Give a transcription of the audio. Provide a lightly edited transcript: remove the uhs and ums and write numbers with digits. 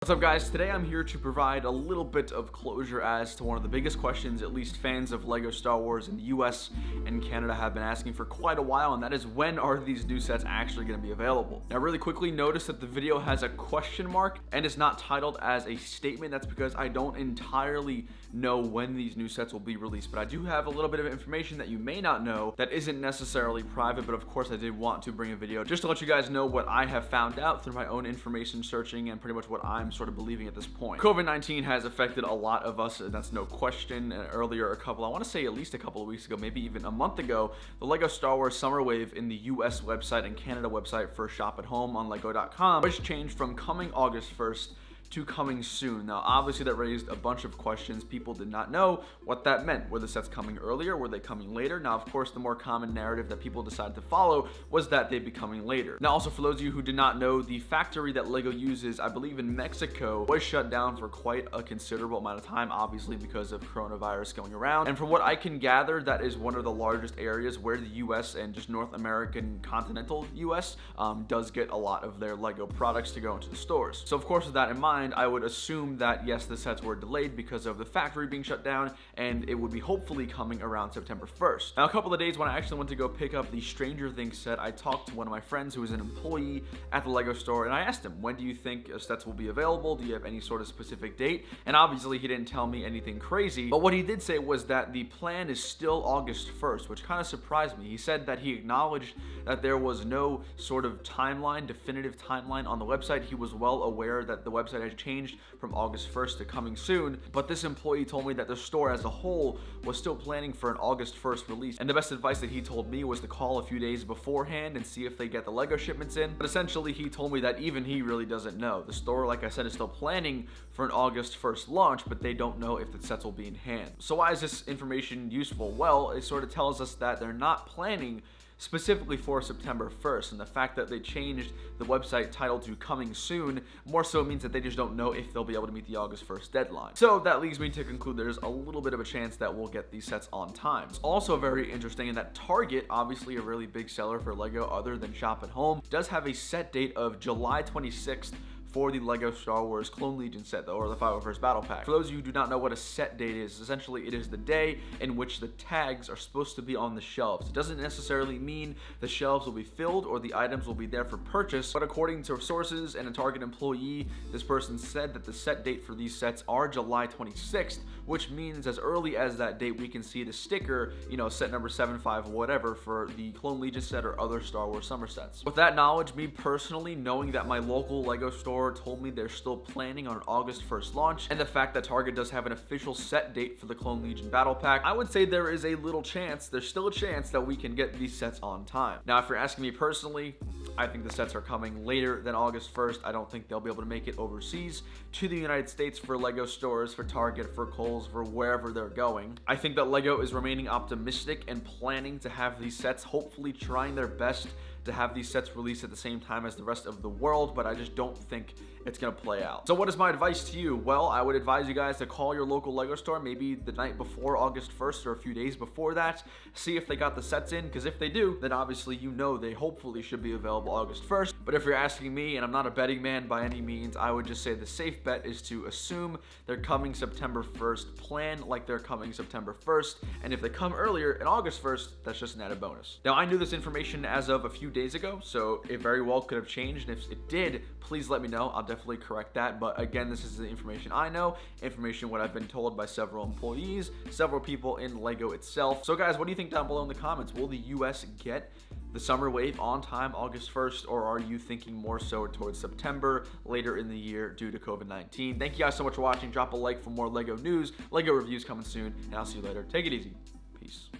What's up, guys? Today I'm here to provide a little bit of closure as to one of the biggest questions at least fans of LEGO Star Wars in the US and Canada have been asking for quite a while, and that is, when are these new sets actually going to be available? Now, really quickly, notice that the video has a question mark and is not titled as a statement. That's because I don't entirely know when these new sets will be released, but I do have a little bit of information that you may not know that isn't necessarily private, but of course I did want to bring a video just to let you guys know what I have found out through my own information searching and pretty much what I'm sort of believing at this point. COVID-19 has affected a lot of us, and that's no question. And earlier, I want to say at least a couple of weeks ago, maybe even a month ago, the LEGO Star Wars Summer Wave in the US website and Canada website for Shop at Home on Lego.com was changed from coming August 1st to coming soon. Now, obviously that raised a bunch of questions. People did not know what that meant. Were the sets coming earlier? Were they coming later? Now, of course, the more common narrative that people decided to follow was that they'd be coming later. Now, also, for those of you who did not know, the factory that LEGO uses, I believe in Mexico, was shut down for quite a considerable amount of time, obviously because of coronavirus going around. And from what I can gather, that is one of the largest areas where the US and just North American continental US does get a lot of their LEGO products to go into the stores. So of course, with that in mind, I would assume that yes, the sets were delayed because of the factory being shut down, and it would be hopefully coming around September 1st. Now, a couple of days when I actually went to go pick up the Stranger Things set, I talked to one of my friends who is an employee at the LEGO store, and I asked him, when do you think sets will be available? Do you have any sort of specific date? And obviously he didn't tell me anything crazy, but what he did say was that the plan is still August 1st, which kind of surprised me. He said that he acknowledged that there was no sort of timeline, definitive timeline on the website. He was well aware that the website had changed from August 1st to coming soon, but this employee told me that the store as a whole was still planning for an August 1st release, and the best advice that he told me was to call a few days beforehand and see if they get the LEGO shipments in. But essentially he told me that even he really doesn't know. The store, like I said, is still planning for an August 1st launch, but they don't know if the sets will be in hand. So why is this information useful? Well, it sort of tells us that they're not planning specifically for September 1st, and the fact that they changed the website title to coming soon more so means that they just don't know if they'll be able to meet the August 1st deadline. So that leads me to conclude there's a little bit of a chance that we'll get these sets on time. It's also very interesting in that Target, obviously a really big seller for LEGO other than Shop at Home, does have a set date of July 26th for the LEGO Star Wars Clone Legion set, though, or the 501st Battle Pack. For those of you who do not know what a set date is, essentially it is the day in which the tags are supposed to be on the shelves. It doesn't necessarily mean the shelves will be filled or the items will be there for purchase, but according to sources and a Target employee, this person said that the set date for these sets are July 26th, which means as early as that date we can see the sticker, you know, set number 75 whatever for the Clone Legion set or other Star Wars summer sets. With that knowledge, me personally, knowing that my local LEGO store told me they're still planning on an August 1st launch, and the fact that Target does have an official set date for the Clone Legion Battle Pack, I would say there is a little chance, there's still a chance that we can get these sets on time. Now, if you're asking me personally, I think the sets are coming later than August 1st. I don't think they'll be able to make it overseas to the United States for LEGO stores, for Target, for Kohl's, for wherever they're going. I think that LEGO is remaining optimistic and planning to have these sets, hopefully trying their best to have these sets released at the same time as the rest of the world, but I just don't think it's gonna play out. So what is my advice to you? Well, I would advise you guys to call your local LEGO store maybe the night before August 1st or a few days before that, see if they got the sets in, because if they do, then obviously you know they hopefully should be available August 1st. But if you're asking me, and I'm not a betting man by any means, I would just say the safe bet is to assume they're coming September 1st, plan like they're coming September 1st, and if they come earlier in August 1st, that's just an added bonus. Now, I knew this information as of a few days ago, so it very well could have changed, and if it did, please let me know. I'll definitely correct that, but again, this is the information I know, information what I've been told by several employees, several people in LEGO itself. So guys, what do you think down below in the comments? Will the US get the summer wave on time August 1st, or are you thinking more so towards September, later in the year due to COVID-19? Thank you guys so much for watching. Drop a like for more LEGO news, LEGO reviews coming soon, and I'll see you later. Take it easy. Peace.